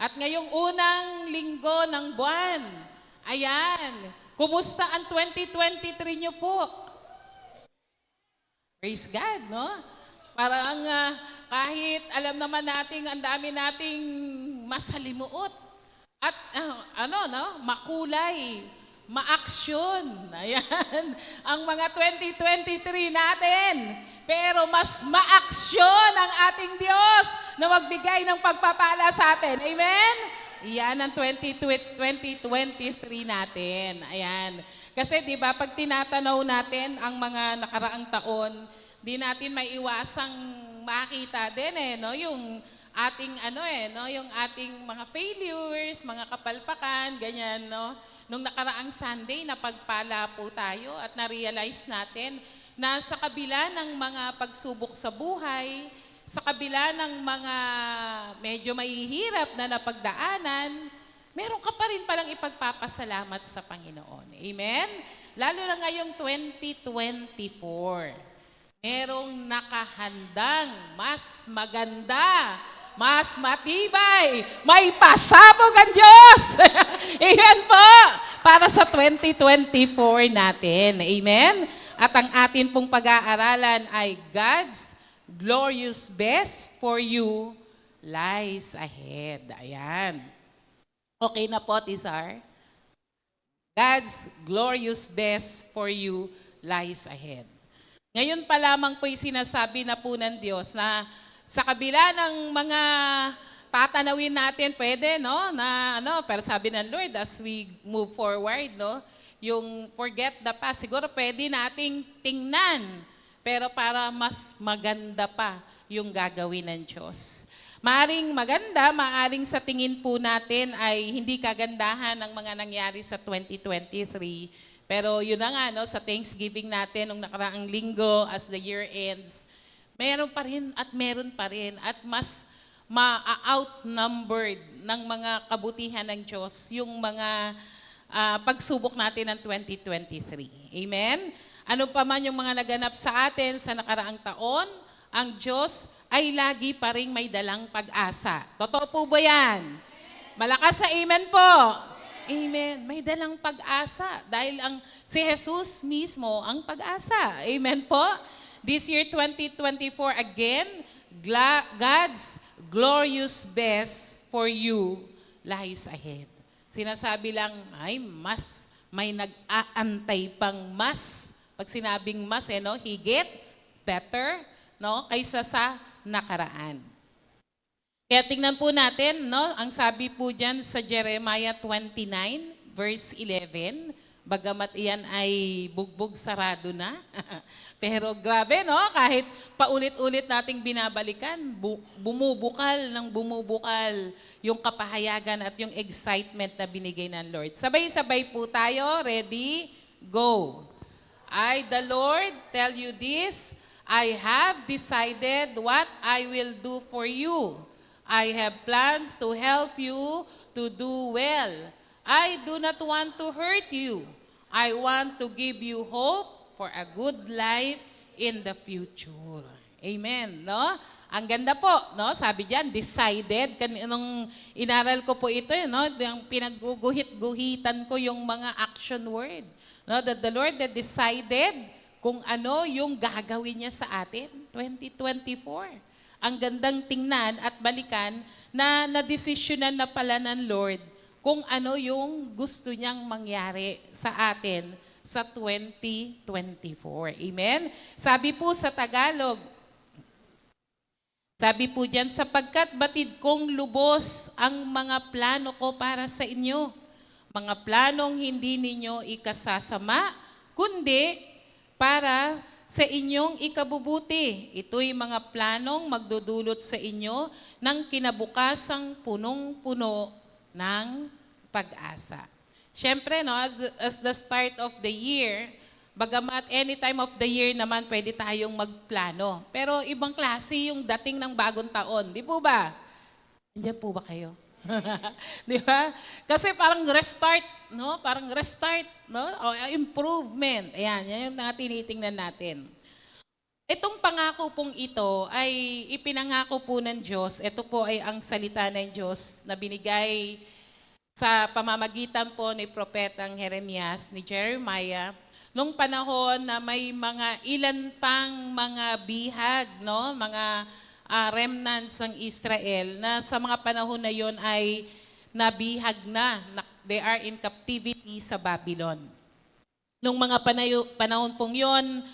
At ngayong unang linggo ng buwan, ayan, kumusta ang 2023 niyo po? Praise God, no? Parang kahit alam naman nating ang dami nating masalimuot at makulay, maaksyon. Ayan, ang mga 2023 natin. Pero mas maaksyon ang ating Diyos na magbigay ng pagpapala sa atin. Amen? Yan ang 2023 natin. Ayan. Kasi 'di ba pag tinatanaw natin ang mga nakaraang taon, di natin maiwasang makita din no, yung ating yung ating mga failures, mga kapalpakan, ganyan no. Nung nakaraang Sunday napagpala po tayo at na-realize natin na sa kabila ng mga pagsubok sa buhay, sa kabila ng mga medyo mahihirap na napagdaanan, meron ka pa rin palang ipagpapasalamat sa Panginoon. Amen? Lalo na ngayong 2024. Merong nakahandang mas maganda, mas matibay, may pasabog ang Diyos. Amen po. Para sa 2024 natin. Amen? At ang atin pong pag-aaralan ay God's glorious best for you lies ahead. Ayan. Okay na po, Tizar? God's glorious best for you lies ahead. Ngayon pa lamang po yung sinasabi na po ng Diyos na sa kabila ng mga tatanawin natin, pwede, no? Pero sabi ng Lord, as we move forward, no? Yung forget the past, siguro pwede nating tingnan, pero para mas maganda pa yung gagawin ng Diyos. Maaring maganda, maaring sa tingin po natin ay hindi kagandahan ng mga nangyari sa 2023. Pero yun na nga, no, sa Thanksgiving natin, nung nakaraang linggo, as the year ends, meron pa rin at mas ma-outnumbered ng mga kabutihan ng Diyos yung mga pagsubok natin ng 2023. Amen? Ano pa man yung mga naganap sa atin sa nakaraang taon, ang Diyos ay lagi pa rin may dalang pag-asa. Totoo po ba yan? Malakas na amen po. Amen. May dalang pag-asa dahil si Jesus mismo ang pag-asa. Amen po. This year 2024 again, God's glorious best for you lies ahead. Sinasabi lang, may nag-aantay pang mas. Pag sinabing mas, higit, better, no, kaysa sa nakaraan. Kaya tingnan po natin, no, ang sabi po dyan sa Jeremiah 29, verse 11, bagamat iyan ay bugbog sarado na. Pero grabe, no? Kahit paulit-ulit nating binabalikan, bumubukal yung kapahayagan at yung excitement na binigay ng Lord. Sabay-sabay po tayo. Ready? Go. I, the Lord, tell you this, I have decided what I will do for you. I have plans to help you to do well. I do not want to hurt you. I want to give you hope for a good life in the future. Amen, no? Ang ganda po, no? Sabi diyan, decided. Nung inaral ko po ito, no? Yung pinagguguhit-guhitan ko yung mga action word. No? That the Lord that decided kung ano yung gagawin niya sa atin, 2024. Ang gandang tingnan at balikan na nadesisyonan na pala ng Lord kung ano yung gusto niyang mangyari sa atin sa 2024. Amen? Sabi po sa Tagalog, sabi po diyan, sapagkat batid kong lubos ang mga plano ko para sa inyo. Mga planong hindi ninyo ikasasama, kundi para sa inyong ikabubuti. Ito'y mga planong magdudulot sa inyo ng kinabukasang punong-puno ng pag-asa. Siyempre, no, as the start of the year, bagamat any time of the year naman pwede tayong magplano. Pero ibang klase yung dating ng bagong taon. Di po ba? Andiyan po ba kayo? Di ba? Kasi parang restart, no? Parang restart, no? O improvement. Ayan, yan yung tinitingnan natin. Itong pangako pong ito ay ipinangako po ng Diyos. Ito po ay ang salita ng Diyos na binigay sa pamamagitan po ni Propetang Jeremias, ni Jeremiah, nung panahon na may mga ilan pang mga bihag, no? Mga remnants ng Israel na sa mga panahon na yon ay nabihag na. They are in captivity sa Babylon. Nung mga panahon pong yon,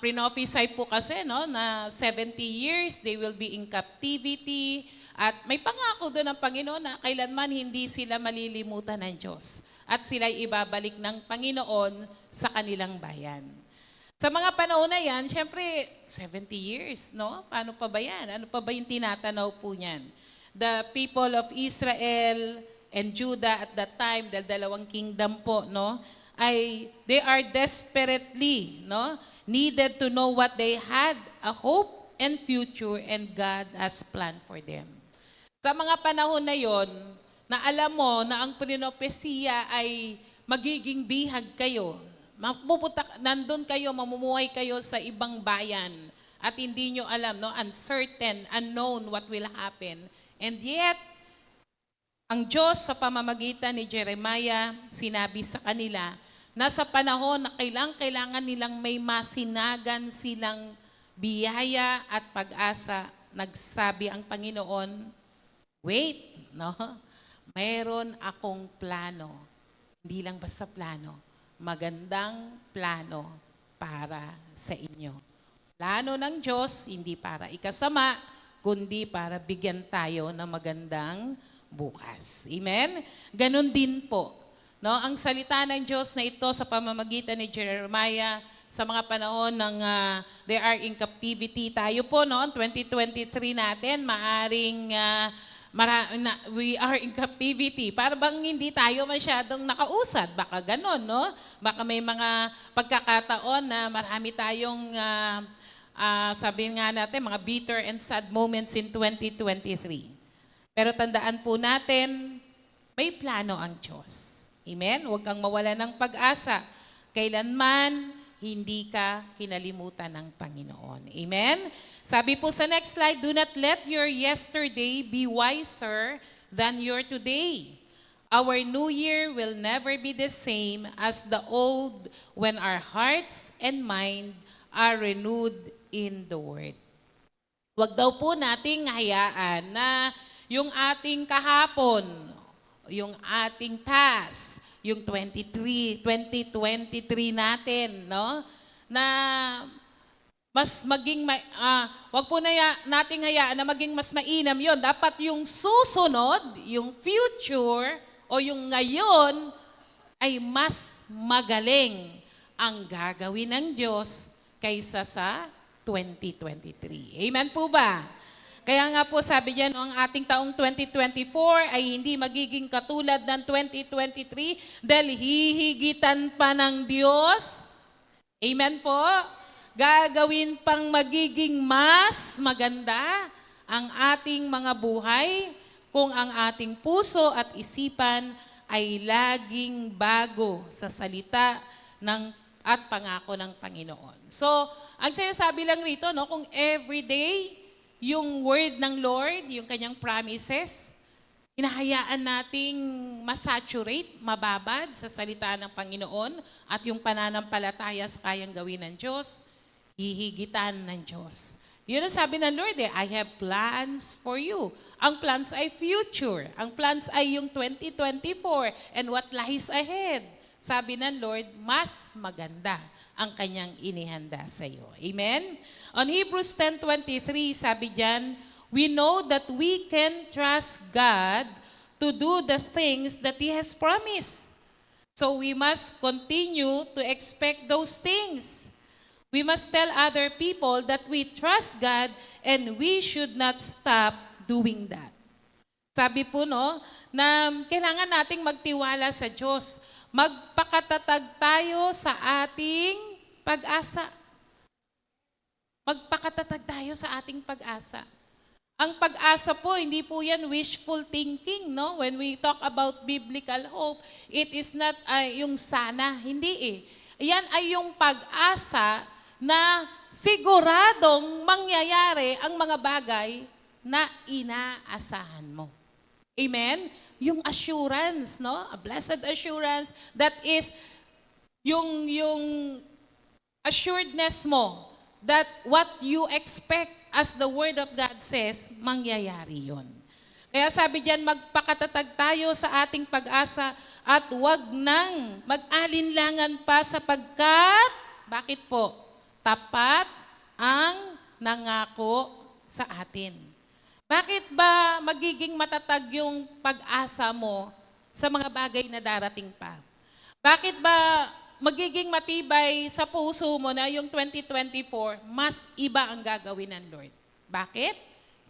prophesy po kasi no, na 70 years they will be in captivity. At may pangako doon ng Panginoon na kailanman hindi sila malilimutan ng Diyos at sila ibabalik ng Panginoon sa kanilang bayan. Sa mga panahon na yan, syempre 70 years, no? Paano pa ba yan? Ano pa ba yung tinatanaw po niyan? The people of Israel and Judah at that time, the dalawang kingdom po, no? They are desperately, no? Needed to know what they had, a hope and future, and God has planned for them. Sa mga panahon na yon, na alam mo na ang propesiya ay magiging bihag kayo. Nandun kayo, mamumuhay kayo sa ibang bayan at hindi nyo alam, no? Uncertain, unknown what will happen. And yet, ang Diyos sa pamamagitan ni Jeremiah, sinabi sa kanila na sa panahon na kailangan nilang may masinagan silang biyaya at pag-asa, nagsabi ang Panginoon, wait, no? Mayroon akong plano. Hindi lang basta plano. Magandang plano para sa inyo. Plano ng Diyos, hindi para ikasama, kundi para bigyan tayo ng magandang bukas. Amen? Ganon din po. No? Ang salita ng Diyos na ito sa pamamagitan ni Jeremiah sa mga panahon ng they are in captivity. Tayo po, no? 2023 natin, maaring we are in captivity. Para bang hindi tayo masyadong nakausad. Baka ganon, no? Baka may mga pagkakataon na marami tayong, sabihin nga natin, mga bitter and sad moments in 2023. Pero tandaan po natin, may plano ang Diyos. Amen? Huwag kang mawala ng pag-asa. Kailanman, hindi ka kinalimutan ng Panginoon. Amen? Sabi po sa next slide, do not let your yesterday be wiser than your today. Our new year will never be the same as the old when our hearts and mind are renewed in the Word. Huwag daw po nating hayaan na yung ating kahapon, yung ating past, yung 2023 natin, no? Na mas maging, wag po nating hayaan na maging mas mainam yon. Dapat yung susunod, yung future, o yung ngayon, ay mas magaling ang gagawin ng Diyos kaysa sa 2023. Amen po ba? Kaya nga po sabi diyan, ang ating taong 2024 ay hindi magiging katulad ng 2023 dahil hihigitan pa ng Diyos. Amen po? Gagawin pang magiging mas maganda ang ating mga buhay kung ang ating puso at isipan ay laging bago sa salita at pangako ng Panginoon. So, ang sinasabi lang rito, no, kung everyday yung word ng Lord, yung kanyang promises, hinahayaan nating masaturate, mababad sa salita ng Panginoon at yung pananampalataya sa kayang gawin ng Diyos, hihigitan ng Diyos. Yun ang sabi ng Lord, I have plans for you. Ang plans ay future. Ang plans ay yung 2024 and what lies ahead. Sabi ng Lord, mas maganda ang kanyang inihanda sa iyo. Amen? On Hebrews 10:23, sabi diyan, we know that we can trust God to do the things that He has promised. So we must continue to expect those things. We must tell other people that we trust God and we should not stop doing that. Sabi po, no, na kailangan nating magtiwala sa Diyos. Magpakatatag tayo sa ating pag-asa. Magpakatatag tayo sa ating pag-asa. Ang pag-asa po, hindi po yan wishful thinking, no? When we talk about biblical hope, it is not yung sana, hindi eh. Yan ay yung pag-asa na siguradong mangyayari ang mga bagay na inaasahan mo. Amen? Yung assurance, no? A blessed assurance that is yung assuredness mo that what you expect as the Word of God says, mangyayari yon. Kaya sabi diyan, magpakatatag tayo sa ating pag-asa at wag nang mag-alinlangan pa sapagkat, bakit po? Tapat ang nangako sa atin. Bakit ba magiging matatag yung pag-asa mo sa mga bagay na darating pa? Bakit ba magiging matibay sa puso mo na yung 2024, mas iba ang gagawin ng Lord? Bakit?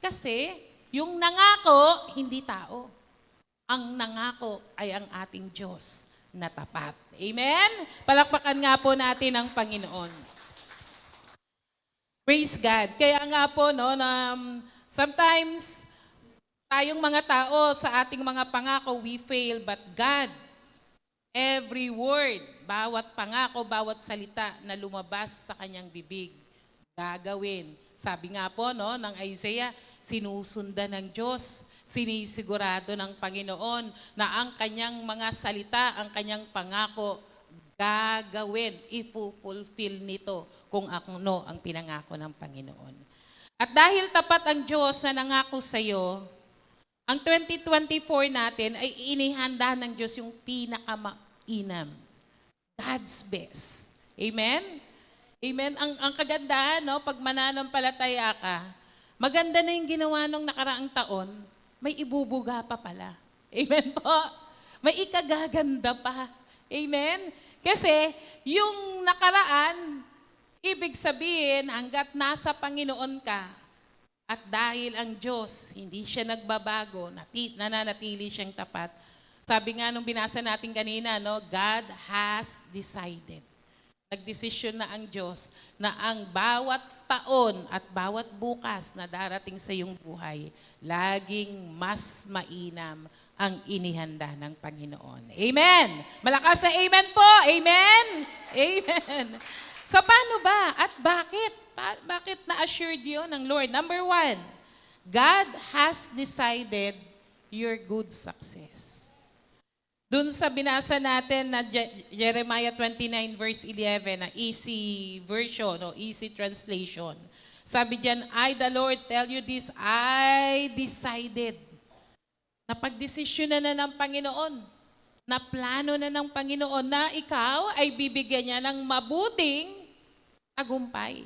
Kasi yung nangako, hindi tao. Ang nangako ay ang ating Diyos na tapat. Amen? Palakpakan nga po natin ang Panginoon. Praise God. Kaya nga po, no, na sometimes tayong mga tao sa ating mga pangako, we fail, but God, every word, bawat pangako, bawat salita na lumabas sa kanyang bibig, gagawin. Sabi nga po, no, ng Isaiah, sinusundan ng Diyos, sinisigurado ng Panginoon na ang kanyang mga salita, ang kanyang pangako, gagawin, ipufulfill nito kung ano ang pinangako ng Panginoon. At dahil tapat ang Diyos na nangako sa iyo, ang 2024 natin ay inihanda ng Diyos yung pinakamainam. God's best. Amen? Amen? Ang kagandahan, no, pag mananampalataya ka, maganda na yung ginawa nung nakaraang taon, may ibubuga pa pala. Amen po? May ikagaganda pa. Amen? Kasi yung nakaraan, ibig sabihin, hanggat nasa Panginoon ka, at dahil ang Diyos, hindi siya nagbabago, nananatili siyang tapat. Sabi nga nung binasa natin kanina, no, God has decided. Nagdesisyon na ang Diyos na ang bawat taon at bawat bukas na darating sa iyong buhay, laging mas mainam ang inihanda ng Panginoon. Amen! Malakas na amen po! Amen! Amen! So paano ba at bakit? Bakit na-assured yun ng Lord? Number 1, God has decided your good success. Doon sa binasa natin na Jeremiah 29 verse 11 na easy version o easy translation. Sabi diyan, I the Lord tell you this, I decided. Napagdesisyon na ng Panginoon, na plano na ng Panginoon na ikaw ay bibigyan niya ng mabuting tagumpay.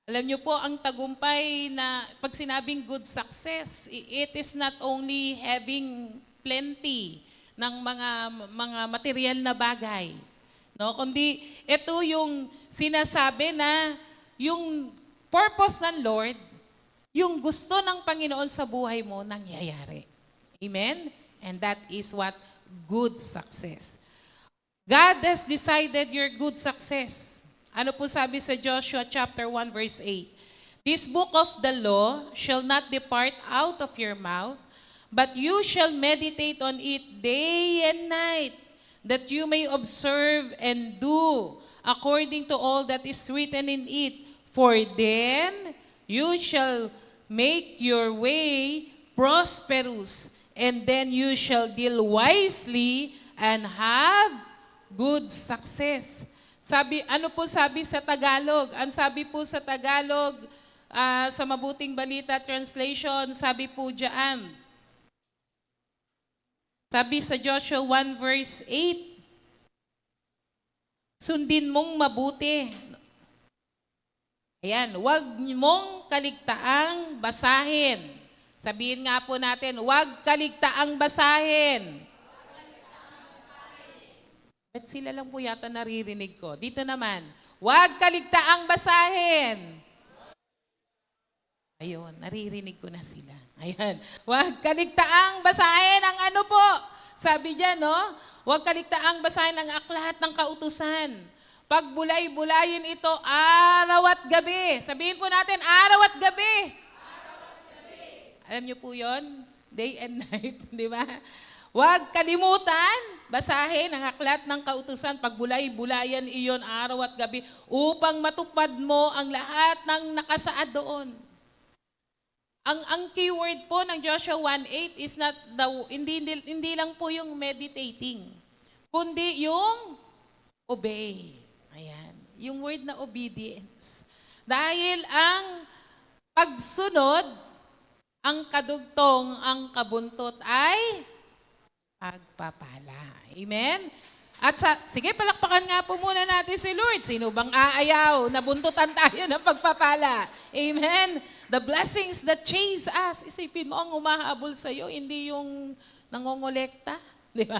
Alam niyo po, ang tagumpay na pag sinabing good success, it is not only having plenty ng mga material na bagay. No? Kundi ito yung sinasabi na yung purpose ng Lord, yung gusto ng Panginoon sa buhay mo, nangyayari. Amen? And that is what good success. God has decided your good success. Ano po sabi sa Joshua chapter 1 verse 8? This book of the law shall not depart out of your mouth, but you shall meditate on it day and night, that you may observe and do according to all that is written in it. For then you shall make your way prosperous, and then you shall deal wisely and have good success. Sabi, ano po sabi sa Tagalog? Ang sabi po sa Tagalog, sa Mabuting Balita Translation, sabi po diyan, sabi sa Joshua 1 verse 8, sundin mong mabuti. Ayan, huwag mong kaligtaang basahin. Sabihin nga po natin, huwag kaligtaang basahin. Ba't sila lang po yata naririnig ko? Dito naman, huwag kaligtaang basahin. Ayun, naririnig ko na sila. Ayan, huwag kaligtaang basahin ang ano po. Sabi diyan, no? Huwag kaligtaang basahin ang aklat ng kautusan. Pagbulay-bulayin ito araw at gabi. Sabihin po natin, araw at gabi. Araw at gabi. Alam niyo po yon? Day and night, di ba? Huwag kalimutan, basahin ang aklat ng kautusan, pagbulay-bulayan iyon araw at gabi upang matupad mo ang lahat ng nakasaad doon. Ang keyword po ng Joshua 1:8 is not hindi lang po yung meditating, kundi yung obey. Ayan, yung word na obedience. Dahil ang pagsunod, ang kadugtong, ang kabuntot ay pagpapala. Amen? At sige, palakpakan nga po muna natin si Lord. Sino bang aayaw na buntutan tayo ng pagpapala? Amen? The blessings that chase us. Isipin mo, ang umahabol sa'yo, hindi yung nangongolekta. Di ba?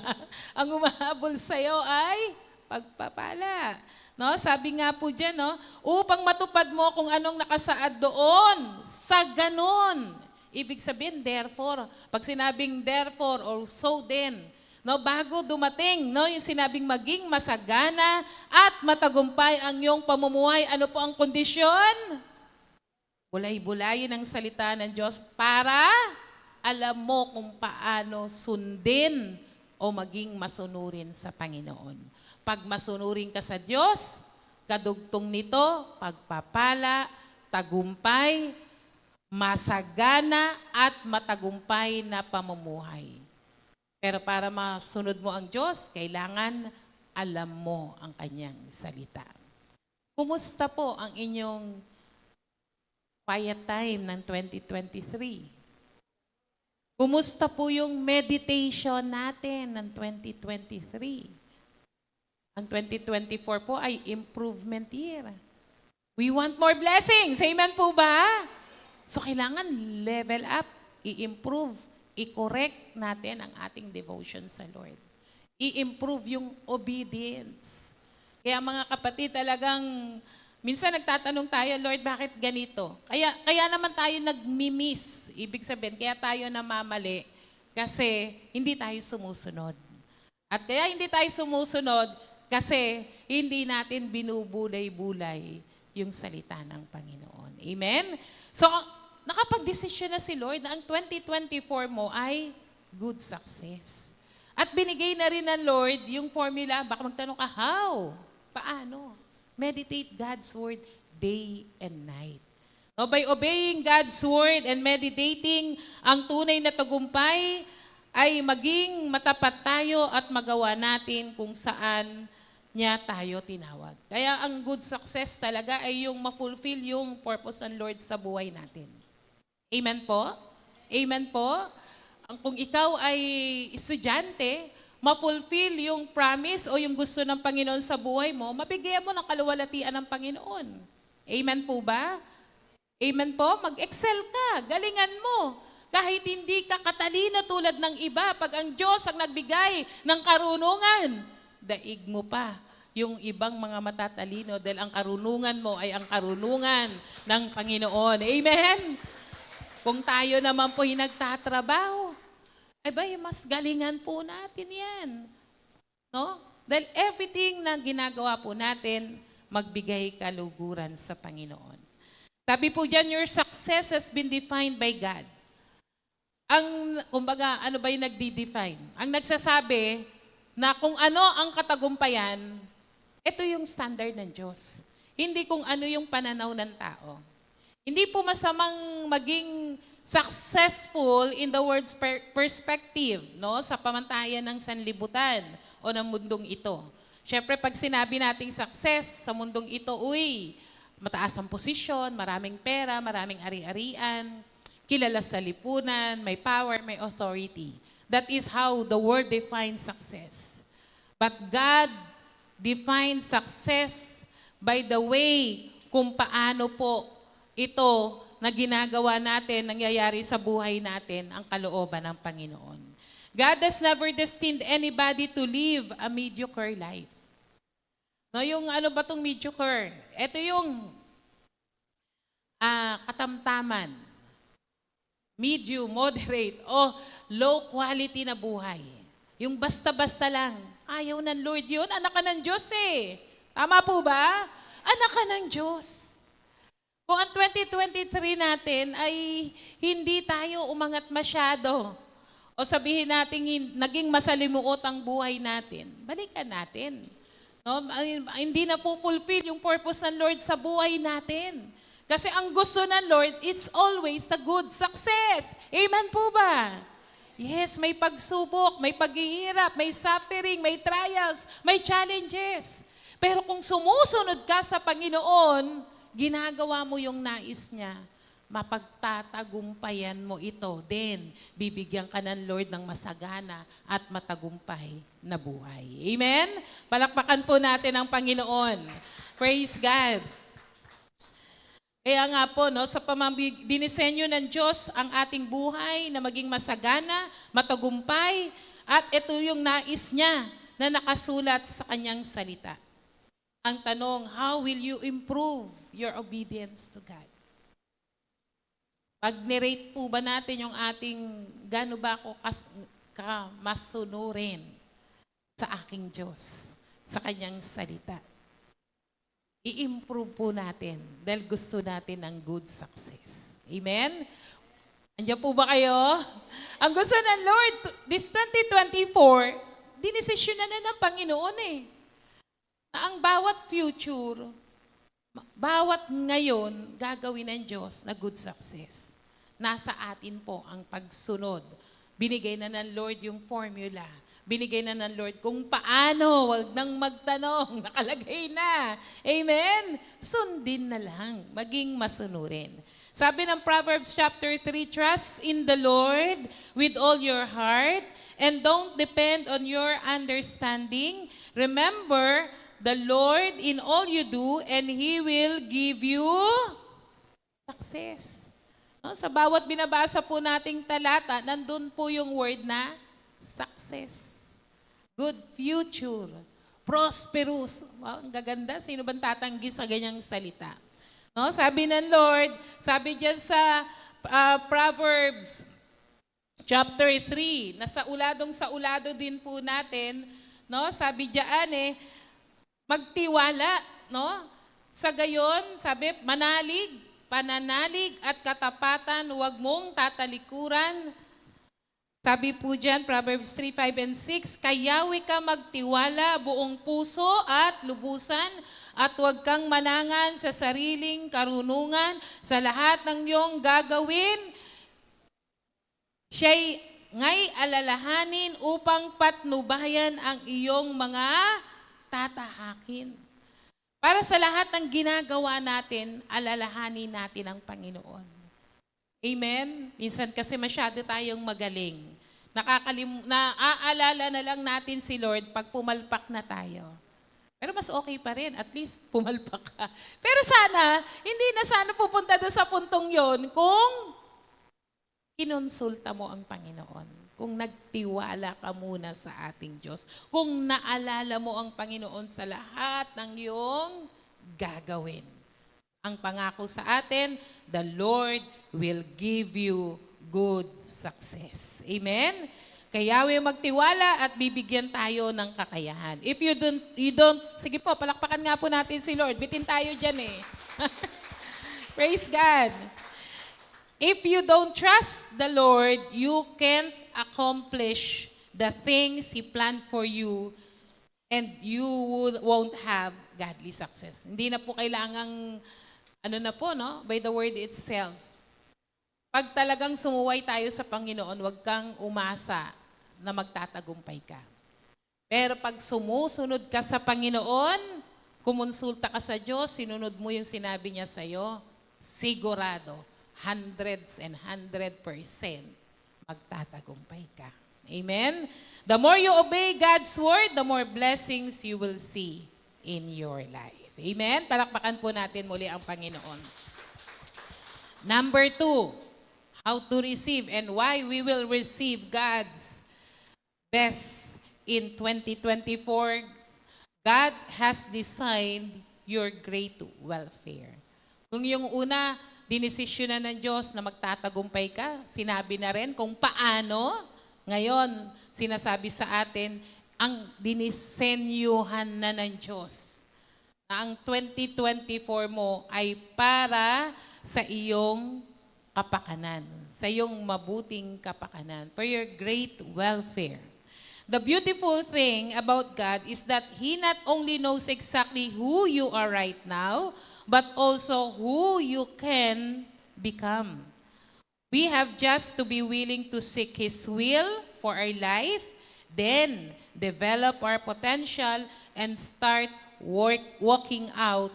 Ang umahabol sa'yo ay pagpapala. No? Sabi nga po dyan, no? Upang matupad mo kung anong nakasaad doon. Sa ganon. Ibig sabihin, therefore. Pag sinabing therefore or so then, no, bago dumating, no, yung sinabing maging masagana at matagumpay ang iyong pamumuhay, ano po ang kondisyon? Bulay-bulayin ang salita ng Diyos para alam mo kung paano sundin o maging masunurin sa Panginoon. Pag masunurin ka sa Diyos, kadugtong nito, pagpapala, tagumpay, masagana at matagumpay na pamumuhay. Pero para masunod mo ang Diyos, kailangan alam mo ang kanyang salita. Kumusta po ang inyong quiet time ng 2023? Kumusta po yung meditation natin ng 2023? Ang 2024 po ay improvement year. We want more blessings. Amen po ba? So kailangan level up, i-improve, i-correct natin ang ating devotion sa Lord. I-improve yung obedience. Kaya mga kapatid, talagang minsan nagtatanong tayo, Lord, bakit ganito? Kaya naman tayo nagmi-miss. Ibig sabihin, kaya tayo namamali kasi hindi tayo sumusunod. At kaya hindi tayo sumusunod kasi hindi natin binubulay-bulay yung salita ng Panginoon. Amen? So, nakapag-desisyon na si Lord na ang 2024 mo ay good success. At binigay na rin ng Lord yung formula. Baka magtanong ka, how? Paano? Meditate God's Word day and night. No, by obeying God's Word and meditating, ang tunay na tagumpay ay maging matapat tayo at magawa natin kung saan niya tayo tinawag. Kaya ang good success talaga ay yung ma-fulfill yung purpose ng Lord sa buhay natin. Amen po? Amen po? Kung ikaw ay estudyante, ma-fulfill yung promise o yung gusto ng Panginoon sa buhay mo, mabigyan mo ng kaluwalhatian ng Panginoon. Amen po ba? Amen po? Mag-excel ka, galingan mo. Kahit hindi ka katalino tulad ng iba, pag ang Diyos ang nagbigay ng karunungan, daig mo pa yung ibang mga matatalino dahil ang karunungan mo ay ang karunungan ng Panginoon. Amen? Kung tayo naman po nagtatrabaho, ay ba, mas galingan po natin yan. No? Dahil everything na ginagawa po natin, magbigay kaluguran sa Panginoon. Sabi po dyan, your success has been defined by God. Kumbaga, ano ba yung nagdi-define? Ang nagsasabi na kung ano ang katagumpayan, ito yung standard ng Diyos. Hindi kung ano yung pananaw ng tao. Hindi po masamang maging successful in the world's perspective, no? Sa pamantayan ng sanlibutan o ng mundong ito. Siyempre, pag sinabi nating success sa mundong ito, mataas ang posisyon, maraming pera, maraming ari-arian, kilala sa lipunan, may power, may authority. That is how the world defines success. But God defines success by the way kung paano po ito na ginagawa natin, nangyayari sa buhay natin, ang kalooban ng Panginoon. God has never destined anybody to live a mediocre life. No, yung ano ba itong mediocre? Ito yung katamtaman, medium, moderate, o low quality na buhay. Yung basta-basta lang. Ayaw ng Lord yun. Anak ka ng Diyos eh. Tama po ba? Anak ka ng Diyos. Kung ang 2023 natin ay hindi tayo umangat masyado O sabihin natin, naging masalimuot ang buhay natin, balikan natin. No? Hindi na fulfill yung purpose ng Lord sa buhay natin. Kasi ang gusto ng Lord, it's always a good success. Amen po ba? Yes, may pagsubok, may paghihirap, may suffering, may trials, may challenges. Pero kung sumusunod ka sa Panginoon, ginagawa mo yung nais niya, mapagtatagumpayan mo ito. Then, bibigyan ka ng Lord ng masagana at matagumpay na buhay. Amen? Palakpakan po natin ang Panginoon. Praise God. Kaya nga po, no, sa dinisenyo ng Diyos ang ating buhay na maging masagana, matagumpay, at ito yung nais niya na nakasulat sa kanyang salita. Ang tanong, how will you improve your obedience to God? Pag nirate po ba natin yung ating gaano ba ako masunurin sa aking Diyos, sa kanyang salita? I-improve po natin dahil gusto natin ng good success. Amen? Andiyan po ba kayo? Ang gusto ng Lord, this 2024, dinesisyon na ng Panginoon na ang bawat future, bawat ngayon, gagawin ng Diyos na good success. Nasa atin po ang pagsunod. Binigay na ng Lord yung formula. Binigay na ng Lord kung paano, wag nang magtanong, nakalagay na. Amen? Sundin na lang, maging masunurin. Sabi ng Proverbs chapter 3, trust in the Lord with all your heart and don't depend on your understanding. Remember the Lord in all you do and He will give you success. No? Sa bawat binabasa po nating talata, nandun po yung word na success. Good future. Prosperous. Wow, ang gaganda. Sino bang tatanggi sa ganyang salita? No? Sabi ng Lord, sabi diyan sa Proverbs chapter 3, na sa ulado din po natin, no? Sabi diyan magtiwala, no? Sa gayon, sabi, pananalig at katapatan, huwag mong tatalikuran. Sabi po dyan, Proverbs 3, 5, and 6, kayawi ka magtiwala buong puso at lubusan at huwag kang manangan sa sariling karunungan sa lahat ng iyong gagawin. Siya'y ngay alalahanin upang patnubayan ang iyong mga tatahakin. Para sa lahat ng ginagawa natin, alalahanin natin ang Panginoon. Amen? Minsan kasi masyado tayong magaling. Naaalala na lang natin si Lord pag pumalpak na tayo. Pero mas okay pa rin, at least pumalpak ka. Pero sana, hindi na sana pupunta doon sa puntong yon kung kinonsulta mo ang Panginoon. Kung nagtiwala ka muna sa ating Diyos. Kung naalala mo ang Panginoon sa lahat ng iyong gagawin. Ang pangako sa atin, the Lord will give you good success. Amen? Kaya magtiwala at bibigyan tayo ng kakayahan. If you don't, sige po, palakpakan nga po natin si Lord. Bitin tayo dyan Praise God. If you don't trust the Lord, you can't accomplish the things He planned for you and you won't have godly success. Hindi na po kailangang by the word itself. Pag talagang sumuway tayo sa Panginoon, huwag kang umasa na magtatagumpay ka. Pero pag sumusunod ka sa Panginoon, kumonsulta ka sa Diyos, sinunod mo yung sinabi niya sa'yo, sigurado, 100% magtatagumpay ka. Amen? The more you obey God's word, the more blessings you will see in your life. Amen? Palakpakan po natin muli ang Panginoon. Number 2, how to receive and why we will receive God's best in 2024. God has designed your great welfare. Kung yung una, dinesisyon na ng Diyos na magtatagumpay ka, sinabi na rin kung paano. Ngayon, sinasabi sa atin, ang dinisenyuhan na ng Diyos. Na ang 2024 mo ay para sa iyong kapakanan, sa iyong mabuting kapakanan, for your great welfare. The beautiful thing about God is that He not only knows exactly who you are right now, but also who you can become. We have just to be willing to seek His will for our life, then develop our potential and start walking out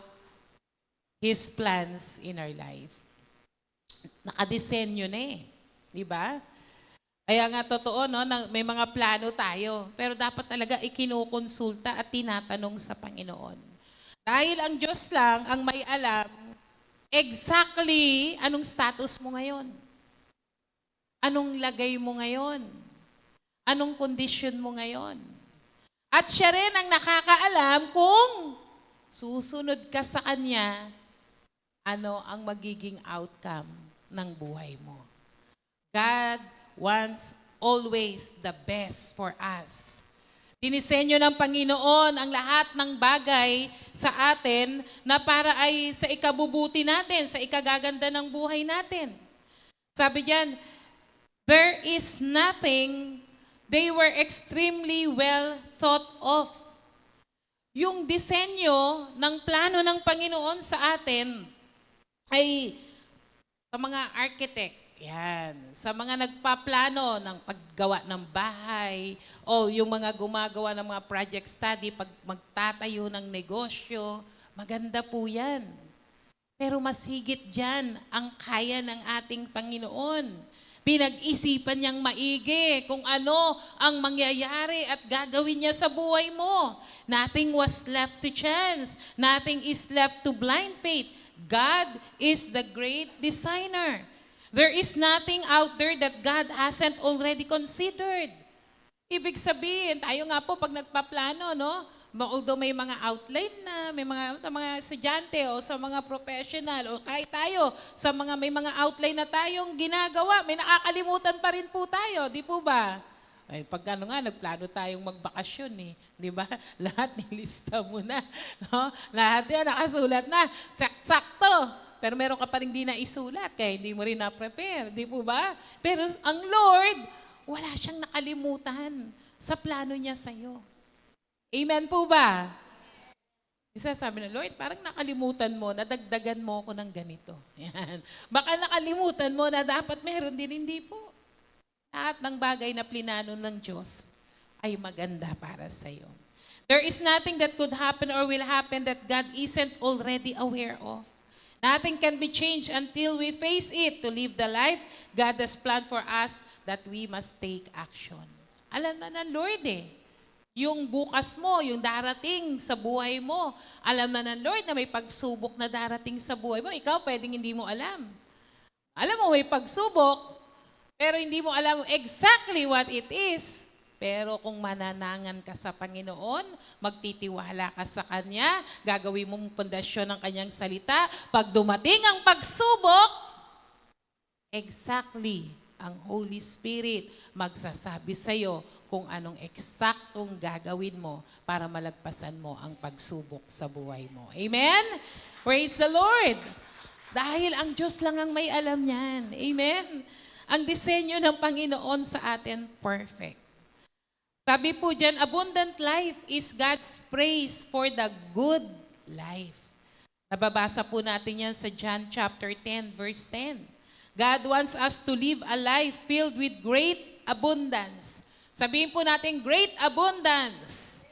His plans in our life. Nakadesenyo na eh. Di ba? Kaya nga totoo, no, may mga plano tayo. Pero dapat talaga ikinukonsulta at tinatanong sa Panginoon. Dahil ang Diyos lang ang may alam exactly anong status mo ngayon. Anong lagay mo ngayon. Anong condition mo ngayon. At siya rin ang nakakaalam kung susunod ka sa Kanya, ano ang magiging outcome ng buhay mo. God wants always the best for us. Dinisenyo ng Panginoon ang lahat ng bagay sa atin na para ay sa ikabubuti natin, sa ikagaganda ng buhay natin. Sabi diyan, there is nothing, they were extremely well thought of. Yung disenyo ng plano ng Panginoon sa atin ay sa mga architect, yan, sa mga nagpaplano ng paggawa ng bahay o yung mga gumagawa ng mga project study, pag magtatayo ng negosyo, maganda po yan. Pero mas higit dyan ang kaya ng ating Panginoon. Pinag-isipan niyang maigi kung ano ang mangyayari at gagawin niya sa buhay mo. Nothing was left to chance. Nothing is left to blind faith. God is the great designer. There is nothing out there that God hasn't already considered. Ibig sabihin, tayo nga po pag nagpaplano, no? Although may mga outline na, may mga sa mga estudyante o sa mga professional o kahit tayo, sa mga may mga outline na tayong ginagawa, may nakakalimutan pa rin po tayo, di po ba? Ay, pag ano nga, nagplano tayong magbakasyon eh. Di ba? Lahat nilista mo na. No? Lahat yan, nakasulat na. Sakto. Pero meron ka pa rin di na isulat, kaya hindi mo rin na-prepare. Di po ba? Pero ang Lord, wala siyang nakalimutan sa plano niya sa'yo. Amen po ba? Isa sabi na, Lord, parang nakalimutan mo, nadagdagan mo ako ng ganito. Yan. Baka nakalimutan mo na dapat meron din, hindi po. Lahat ng bagay na plinano ng Diyos ay maganda para sa iyo. There is nothing that could happen or will happen that God isn't already aware of. Nothing can be changed until we face it to live the life God has planned for us that we must take action. Alam na ng Lord eh. Yung bukas mo, yung darating sa buhay mo. Alam na ng Lord na may pagsubok na darating sa buhay mo. Ikaw pwedeng hindi mo alam. Alam mo may pagsubok, pero hindi mo alam exactly what it is. Pero kung mananangan ka sa Panginoon, magtitiwala ka sa Kanya, gagawin mong pundasyon ng Kanyang salita, pag dumating ang pagsubok, exactly ang Holy Spirit magsasabi sa iyo kung anong eksaktong gagawin mo para malagpasan mo ang pagsubok sa buhay mo. Amen? Praise the Lord! Dahil ang Diyos lang ang may alam niyan. Amen? Ang disenyo ng Panginoon sa atin, perfect. Sabi po dyan, abundant life is God's praise for the good life. Nababasa po natin yan sa John chapter 10, verse 10. God wants us to live a life filled with great abundance. Sabihin po natin, great abundance.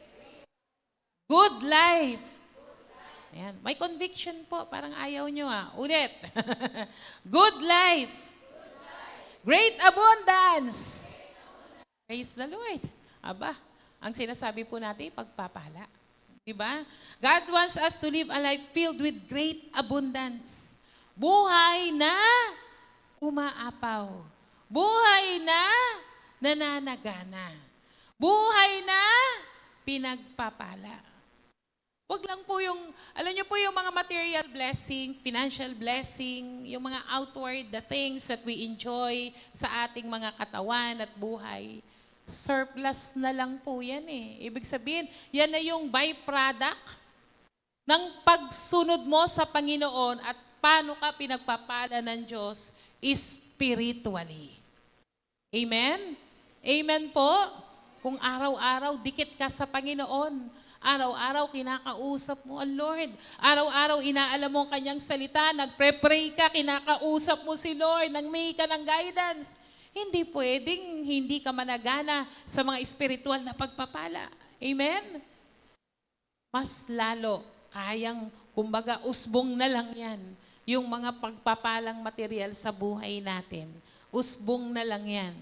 Good life. Ayan. May conviction po, parang ayaw nyo Ulit. Good life. Great abundance. Praise the Lord. Aba, ang sinasabi po natin, pagpapala. Diba? God wants us to live a life filled with great abundance. Buhay na umaapaw. Buhay na nananagana. Buhay na pinagpapala. Huwag lang po yung, alam niyo po yung mga material blessing, financial blessing, yung mga outward, the things that we enjoy sa ating mga katawan at buhay. Surplus na lang po yan eh. Ibig sabihin, yan na yung byproduct ng pagsunod mo sa Panginoon at paano ka pinagpapala ng Diyos spiritually. Amen? Amen po? Kung araw-araw dikit ka sa Panginoon, araw-araw kinakausap mo ang Lord, araw-araw inaalam mo ang kanyang salita, nagpre-pray ka, kinakausap mo si Lord, nangmingi ka ng guidance, hindi pwedeng hindi ka managana sa mga spiritual na pagpapala. Amen? Mas lalo, kayang, kumbaga, usbong na lang yan. Yung mga pagpapalang material sa buhay natin. Usbong na lang yan.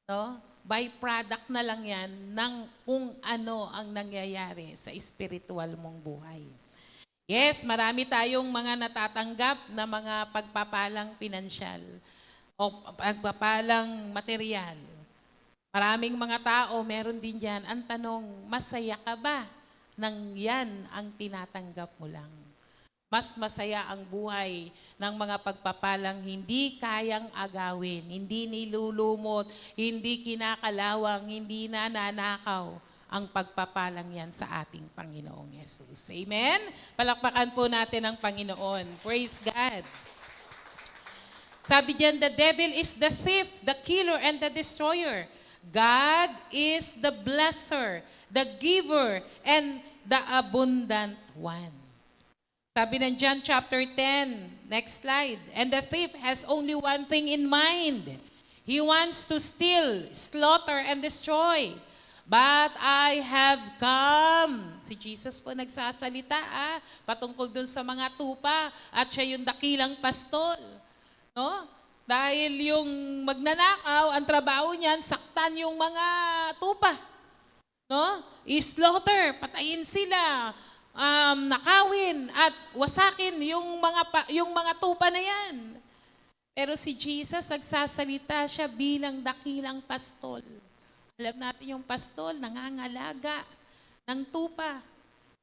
No? Byproduct na lang yan ng kung ano ang nangyayari sa spiritual mong buhay. Yes, marami tayong mga natatanggap na mga pagpapalang pinansyal o pagpapalang material. Maraming mga tao, meron din yan. Ang tanong, masaya ka ba nang yan ang tinatanggap mo lang? Mas masaya ang buhay ng mga pagpapalang hindi kayang agawin, hindi nilulumot, hindi kinakalawang, hindi nananakaw ang pagpapalang yan sa ating Panginoong Yesus. Amen? Palakpakan po natin ang Panginoon. Praise God. Sabi diyan, the devil is the thief, the killer, and the destroyer. God is the blesser, the giver, and the abundant one. Sabi ng John chapter 10, next slide, and the thief has only one thing in mind. He wants to steal, slaughter, and destroy. But I have come. Si Jesus po nagsasalita patungkol dun sa mga tupa at siya yung dakilang pastol. No? Dahil yung magnanakaw, ang trabaho niyan, saktan yung mga tupa. No? I-slaughter, patayin sila, nakawin at wasakin yung mga tupa na yan. Pero si Jesus, nagsasalita siya bilang dakilang pastol. Alam natin yung pastol, nangangalaga ng tupa.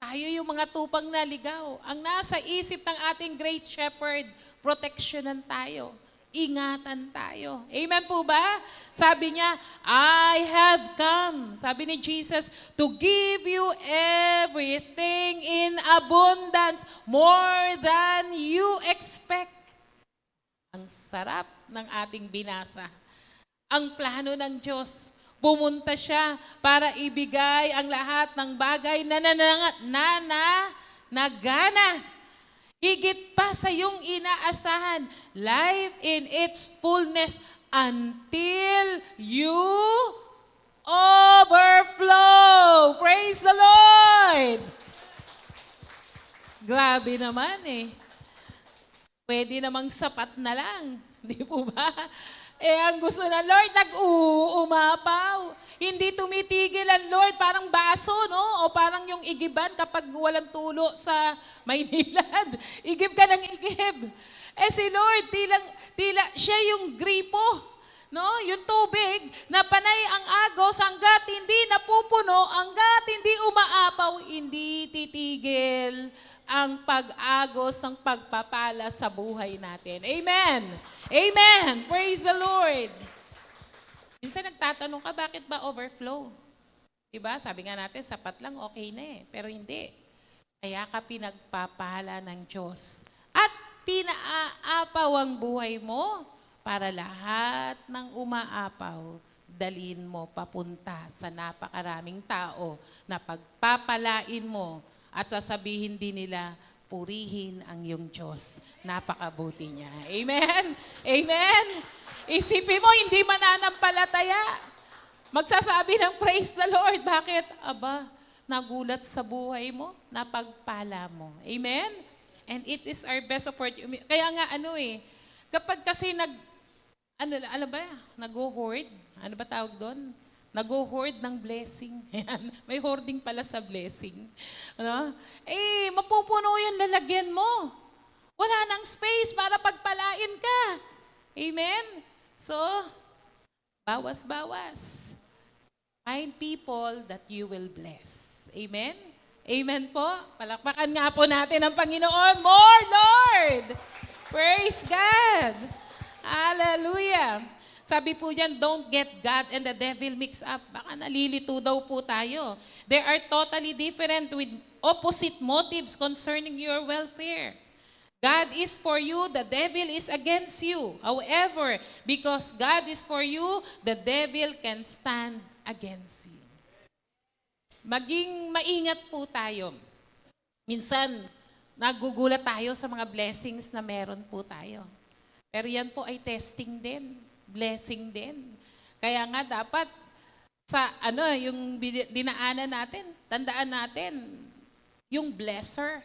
Tayo yung mga tupang naligaw. Ang nasa isip ng ating great shepherd, proteksyonan tayo. Ingatan tayo. Amen po ba? Sabi niya, I have come. Sabi ni Jesus, to give you everything in abundance, more than you expect. Ang sarap ng ating binasa. Ang plano ng Diyos, pumunta siya para ibigay ang lahat ng bagay na nagana. Higit pa sa iyong inaasahan, life in its fullness until you overflow. Praise the Lord! Grabe naman Pwede namang sapat na lang. Di po ba? Ang gusto ng Lord, nag-uumapaw. Hindi tumitigil ang Lord, parang baso, no? O parang yung igiban kapag walang tulo sa Maynila. Igib ka ng igib. Si Lord, tila siya yung gripo. No? Yung tubig na panay ang agos hanggat hindi napupuno, hanggat hindi umaapaw, hindi titigil ang pag-agos ng pagpapala sa buhay natin. Amen! Amen! Praise the Lord! Minsan nagtatanong ka, bakit ba overflow? Diba? Sabi nga natin, sapat lang, okay na Pero hindi. Kaya ka pinagpapala ng Diyos. At pinaapaw ang buhay mo para lahat ng umaapaw, dalhin mo papunta sa napakaraming tao na pagpapalain mo at sasabihin din nila, purihin ang iyong Diyos. Napakabuti niya. Amen? Amen? Isipin mo, hindi mananampalataya. Magsasabi ng praise the Lord. Bakit? Aba, nagulat sa buhay mo, napagpala mo. Amen? And it is our best opportunity. Kaya nga kapag kasi nag-hoard, ano ba tawag doon? Nag-hoard ng blessing. May hoarding pala sa blessing. Ano? Mapupuno yung lalagyan mo. Wala nang space para pagpalain ka. Amen? So, bawas-bawas. Find people that you will bless. Amen? Amen po? Palakpakan nga po natin ang Panginoon. More, Lord! Praise God! Hallelujah! Sabi po diyan, don't get God and the devil mixed up. Baka nalilito daw po tayo. They are totally different with opposite motives concerning your welfare. God is for you, the devil is against you. However, because God is for you, the devil can stand against you. Maging maingat po tayo. Minsan, nagugulat tayo sa mga blessings na meron po tayo. Pero yan po ay testing din, blessing din. Kaya nga dapat sa yung dinaanan natin, tandaan natin, yung blesser,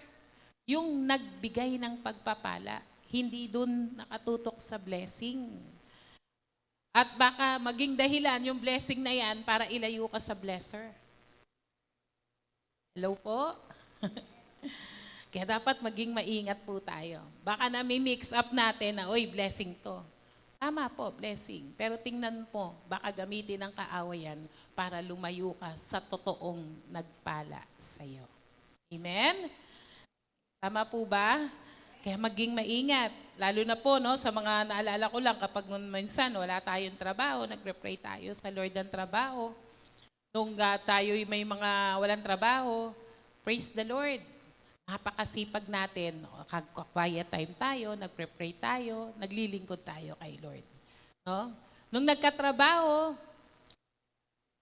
yung nagbigay ng pagpapala, hindi dun nakatutok sa blessing. At baka maging dahilan yung blessing na yan para ilayo ka sa blesser. Hello po? Kaya dapat maging maingat po tayo. Baka nami-mix up natin na, oy, blessing to. Tama po, blessing. Pero tingnan po, baka gamitin ang kaawayan para lumayo ka sa totoong nagpala sa iyo. Amen? Tama po ba? Kaya maging maingat. Lalo na po, no, sa mga naalala ko lang, kapag minsan wala tayong trabaho, nagre-pray tayo sa Lord ng trabaho. Nung tayo may mga walang trabaho, praise the Lord. Napakasipag natin. Quiet time tayo, nagre-pray tayo, naglilingkod tayo kay Lord. No? Nung nagkatrabaho,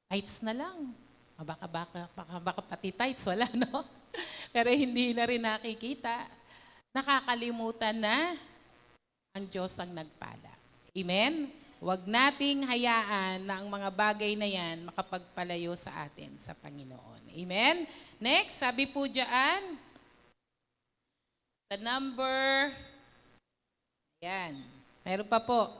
tithes na lang. Baka pati tithes, wala, no? Pero hindi na rin nakikita. Nakakalimutan na ang Diyos ang nagpala. Amen? Huwag nating hayaan na ang mga bagay na yan makapagpalayo sa atin sa Panginoon. Amen? Next, sabi po dyan, sa number, yan, meron pa po.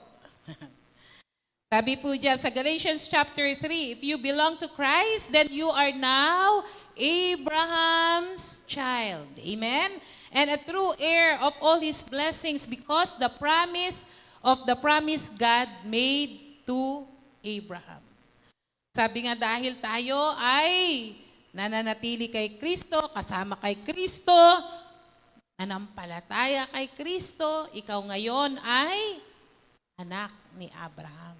Sabi po dyan sa Galatians chapter 3, if you belong to Christ, then you are now Abraham's child. Amen? And a true heir of all his blessings because the promise of the promise God made to Abraham. Sabi nga dahil tayo ay nananatili kay Kristo, kasama kay Kristo, nanampalataya kay Kristo, ikaw ngayon ay anak ni Abraham.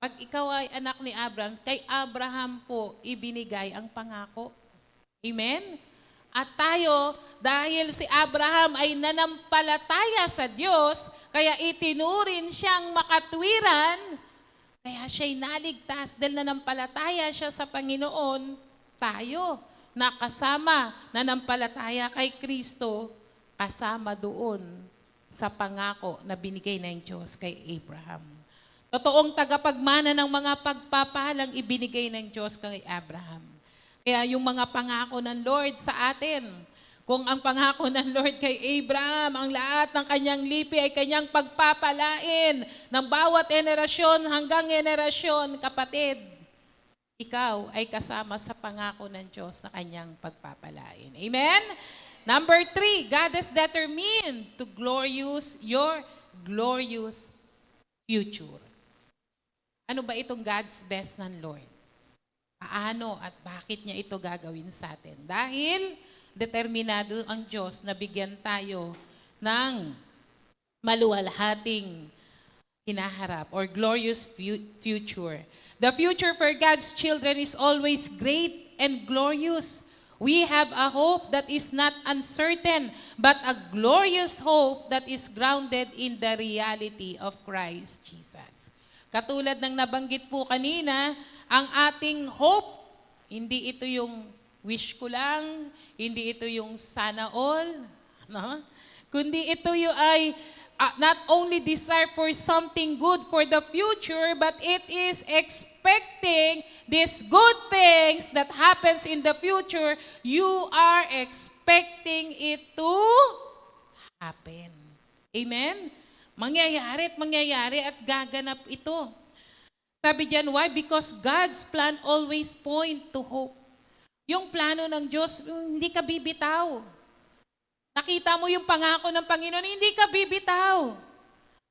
Pag ikaw ay anak ni Abraham, kay Abraham po ibinigay ang pangako. Amen? At tayo, dahil si Abraham ay nanampalataya sa Diyos, kaya itinurin siyang makatwiran, kaya siya'y naligtas dahil nanampalataya siya sa Panginoon, tayo, nakasama, nanampalataya kay Kristo, kasama doon sa pangako na binigay ng Diyos kay Abraham. Totoong tagapagmana ng mga pagpapalang ibinigay ng Diyos kay Abraham. Kaya yung mga pangako ng Lord sa atin, kung ang pangako ng Lord kay Abraham, ang lahat ng kanyang lipi ay kanyang pagpapalain ng bawat henerasyon hanggang henerasyon, kapatid, ikaw ay kasama sa pangako ng Diyos na kanyang pagpapalain. Amen? Number 3, God is determined to your glorious future. Ano ba itong God's best ng Lord? Paano at bakit niya ito gagawin sa atin? Dahil determinado ang Diyos na bigyan tayo ng maluwalhating hinaharap or glorious future. The future for God's children is always great and glorious. We have a hope that is not uncertain, but a glorious hope that is grounded in the reality of Christ Jesus. Katulad ng nabanggit po kanina, ang ating hope, hindi ito yung wish ko lang, hindi ito yung sana all, no? Kundi ito yung ay not only desire for something good for the future, but it is expecting these good things that happens in the future, you are expecting it to happen. Amen? Mangyayari at gaganap ito. Sabi diyan, why? Because God's plan always point to hope. Yung plano ng Diyos, hindi ka bibitaw. Nakita mo yung pangako ng Panginoon, hindi ka bibitaw.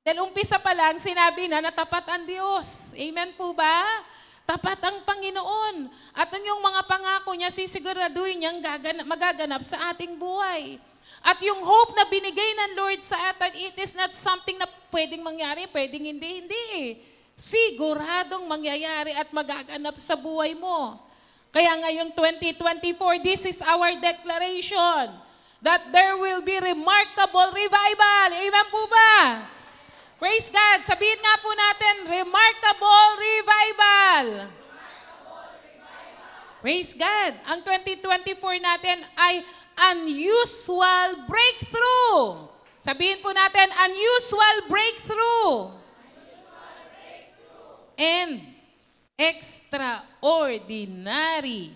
Dahil umpisa pa lang, sinabi na natapat ang Diyos. Amen po ba? Tapat ang Panginoon. At yung mga pangako niya, sisiguraduhin niyang magaganap sa ating buhay. At yung hope na binigay ng Lord sa atin, it is not something na pwedeng mangyari, pwedeng hindi eh. Siguradong mangyayari at magaganap sa buhay mo. Kaya ngayong 2024, this is our declaration that there will be remarkable revival. Amen po ba? Praise God. Sabihin nga po natin, remarkable revival. Praise God. Ang 2024 natin ay unusual breakthrough. Sabihin po natin, unusual breakthrough. And extraordinary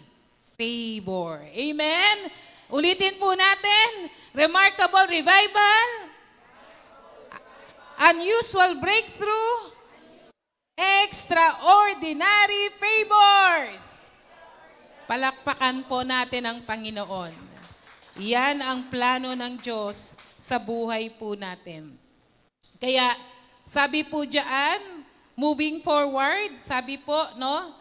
favor. Amen? Ulitin po natin, remarkable revival, unusual breakthrough, extraordinary favors. Palakpakan po natin ang Panginoon. Yan ang plano ng Diyos sa buhay po natin. Kaya, sabi po diyan, moving forward, sabi po, no?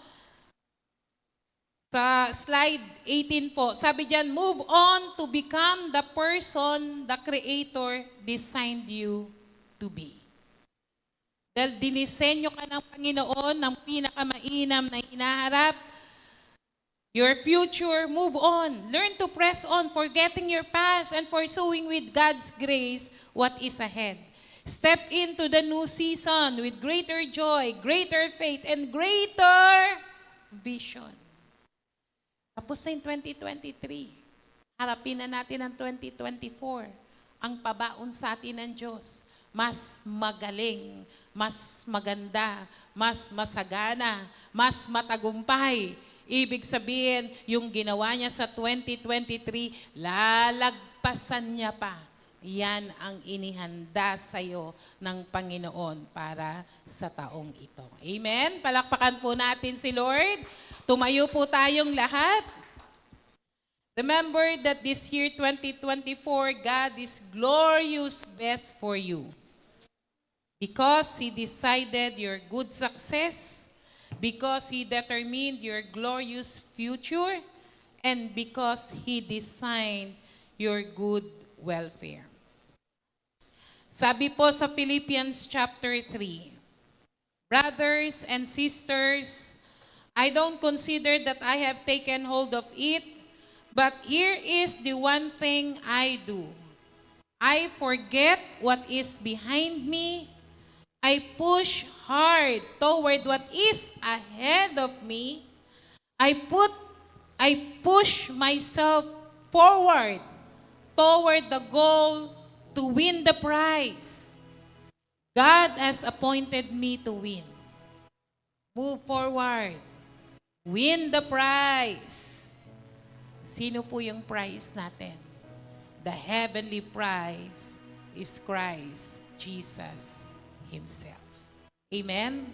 Sa slide 18 po, sabi diyan, move on to become the person the Creator designed you to be. Dahil dinisenyo ka ng Panginoon ng pinakamainam na hinaharap, your future, move on. Learn to press on, forgetting your past and pursuing with God's grace what is ahead. Step into the new season with greater joy, greater faith, and greater vision. Tapos na yung 2023. Harapin na natin ang 2024. Ang pabaon sa atin ng Diyos. Mas magaling, mas maganda, mas masagana, mas matagumpay. Ibig sabihin, yung ginawa niya sa 2023, lalagpasan niya pa. Yan ang inihanda sa iyo ng Panginoon para sa taong ito. Amen? Palakpakan po natin si Lord. Tumayo po tayong lahat. Remember that this year 2024, God is glorious best for you. Because He decided your good success, because He determined your glorious future, and because He designed your good welfare. Sabi po sa Philippians chapter 3, brothers and sisters, I don't consider that I have taken hold of it, but here is the one thing I do. I forget what is behind me. I push hard toward what is ahead of me. I push myself forward toward the goal to win the prize. God has appointed me to win. Move forward. Win the prize. Sino po yung prize natin? The heavenly prize is Christ Jesus Himself. Amen?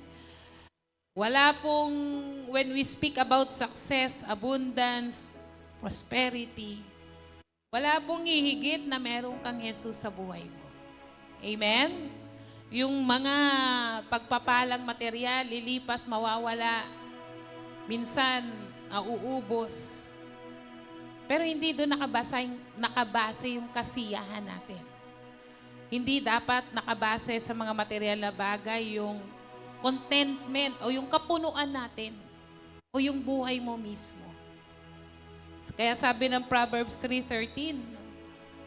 Wala pong, when we speak about success, abundance, prosperity, wala pong hihigit na meron kang Jesus sa buhay mo. Amen? Yung mga pagpapalang material, lilipas, mawawala, minsan, uubos. Pero hindi doon nakabase yung kasiyahan natin. Hindi dapat nakabase sa mga material na bagay yung contentment o yung kapunuan natin o yung buhay mo mismo. Kaya sabi ng Proverbs 3:13,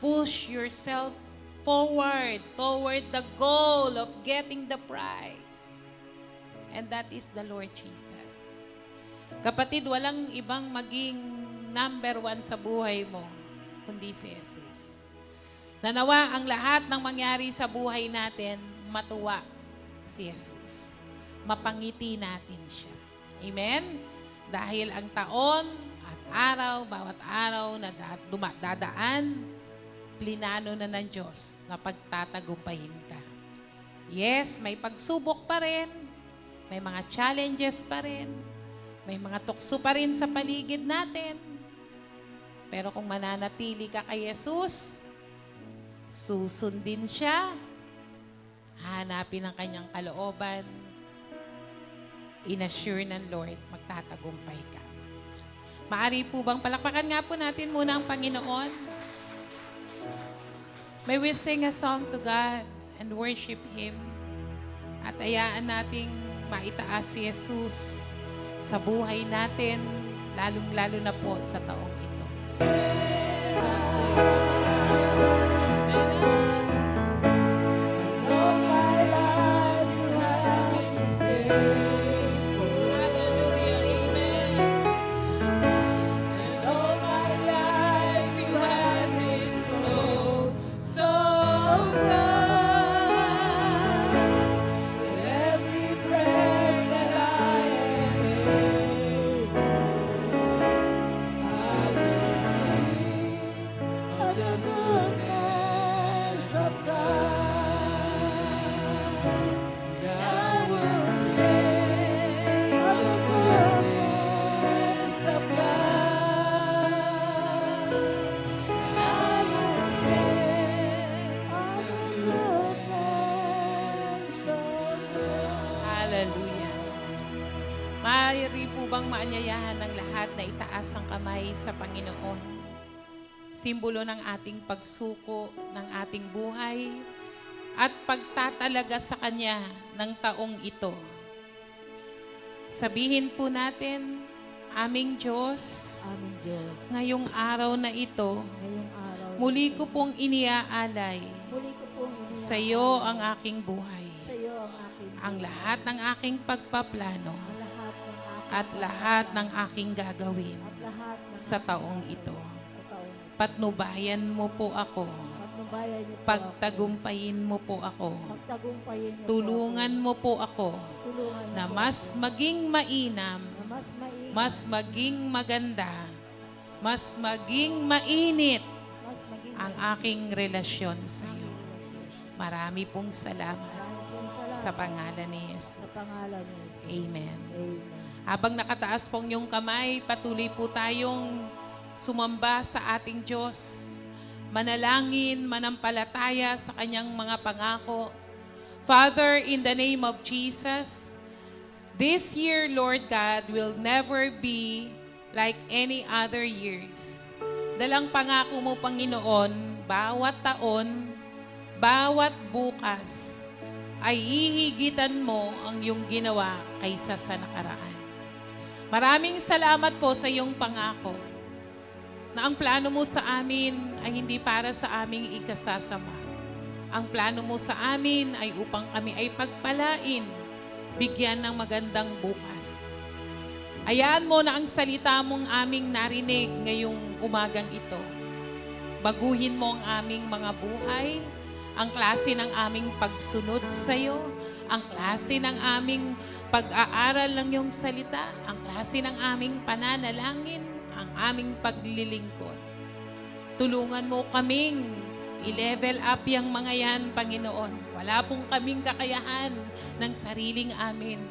push yourself forward toward the goal of getting the prize. And that is the Lord Jesus. Kapatid, walang ibang maging number 1 sa buhay mo, kundi si Jesus. Nanawa ang lahat ng mangyari sa buhay natin, matuwa si Jesus. Mapangiti natin siya. Amen? Dahil ang taon at araw, bawat araw na dadaan, plinano na ng Diyos na pagtatagumpayin ka. Yes, may pagsubok pa rin, may mga challenges pa rin, may mga tukso pa rin sa paligid natin. Pero kung mananatili ka kay Jesus, susundin siya, hanapin ang kanyang kalooban, inassure ng Lord, magtatagumpay ka. Maari po bang palakpakan nga po natin muna ang Panginoon? May we sing a song to God and worship Him at ayaan nating maitaas si Jesus sa buhay natin, lalong-lalo na po sa taong ito. Hallelujah. Amen. And all my life you have been so, so good. With every breath that I am able, I will sing of the goodness of God. I will sing of the goodness of God. I will sing of the goodness of God. Hallelujah. Maaari po bang maanyayahan ng lahat na itaas ang kamay sa Panginoon? Simbolo ng ating pagsuko ng ating buhay at pagtatalaga sa Kanya ng taong ito. Sabihin po natin, aming Diyos, Aming Diyos, ngayong araw na ito, ngayong araw na muli ito, ko pong iniaalay muli ko pong iniaalay sa iyo ang aking buhay, sa iyo ang aking ang buhay, lahat ng aking pagpaplano ang lahat ng aking at lahat ng aking gagawin at lahat ng sa taong ito. sa taong Patnubayan mo po ako, patnubayan niyo po pagtagumpayin mo po ako, ako, pagtagumpayin niyo tulungan mo po ako po ako, tulungan niyo na po mas ako, maging mainam, na mas mainam, mas maging maganda, mas maging mainit mas maging ang aking relasyon sa iyo. Marami pong salamat Maraming pong salamat sa pangalan ni sa Jesus. pangalan ni Jesus. Amen. Amen. Habang nakataas pong yung kamay, patuloy po tayong sumamba sa ating Diyos. Manalangin, manampalataya sa kanyang mga pangako. Father, in the name of Jesus, this year, Lord God, will never be like any other years. Dalang pangako mo, Panginoon, bawat taon, bawat bukas, ay hihigitan mo ang iyong ginawa kaysa sa nakaraan. Maraming salamat po sa iyong pangako na ang plano mo sa amin ay hindi para sa aming ikasasama. Ang plano mo sa amin ay upang kami ay pagpalain, bigyan ng magandang bukas. Hayaan mo na ang salita mong aming narinig ngayong umagang ito. Baguhin mo ang aming mga buhay, ang klase ng aming pagsunod sa iyo, ang klase ng aming pag-aaral ng iyong salita, ang klase ng aming pananalangin, ang aming paglilingkod. Tulungan mo kaming i-level up yung mga yan, Panginoon. Wala pong kaming kakayahan ng sariling amin.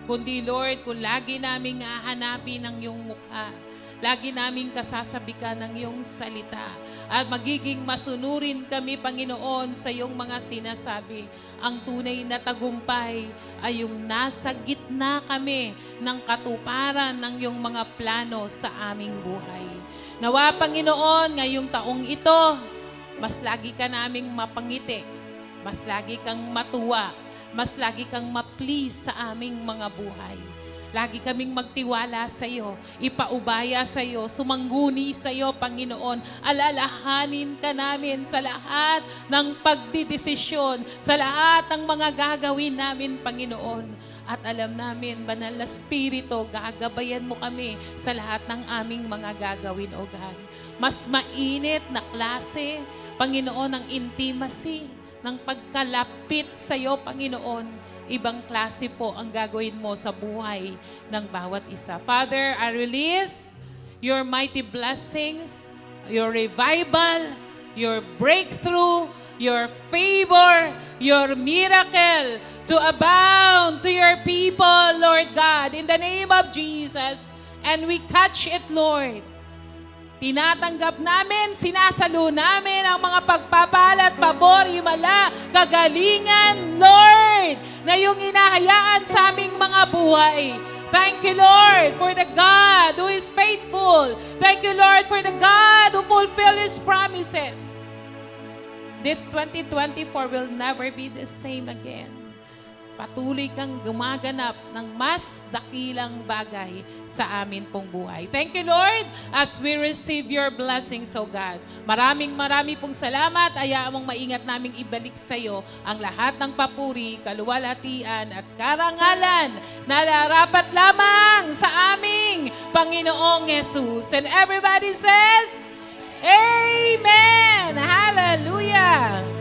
Kundi Lord, kung lagi naming hahanapin ang iyong mukha, lagi naming kasasabikan ng iyong salita at magiging masunurin kami, Panginoon, sa iyong mga sinasabi. Ang tunay na tagumpay ay yung nasa gitna kami ng katuparan ng iyong mga plano sa aming buhay. Nawa, Panginoon, ngayong taong ito, mas lagi ka naming mapangiti, mas lagi kang matuwa, mas lagi kang ma-please sa aming mga buhay. Lagi kaming magtiwala sa iyo, ipaubaya sa iyo, sumangguni sa iyo, Panginoon. Alalahanin ka namin sa lahat ng pagdidesisyon, sa lahat ng mga gagawin namin, Panginoon. At alam namin, Banal na Espiritu, gagabayan mo kami sa lahat ng aming mga gagawin, O God. Mas mainit na klase, Panginoon, ng intimacy, ng pagkalapit sa iyo, Panginoon. Ibang klase po ang gagawin mo sa buhay ng bawat isa. Father, I release your mighty blessings, your revival, your breakthrough, your favor, your miracle to abound to your people, Lord God, in the name of Jesus. And we catch it, Lord. Tinatanggap namin, sinasalo namin ang mga pagpapala at pabor, himala, kagalingan, Lord, na yung inahayaan sa aming mga buhay. Thank you, Lord, for the God who is faithful. Thank you, Lord, for the God who fulfills His promises. This 2024 will never be the same again. patuloy kang gumaganap ng mas dakilang bagay sa amin pong buhay. Thank you, Lord, as we receive your blessings, O God. Maraming pong salamat. Hayaan mong maingat naming ibalik sa iyo ang lahat ng papuri, kaluwalhatian at karangalan na narapat lamang sa aming Panginoong Yesus. And everybody says, Amen! Hallelujah!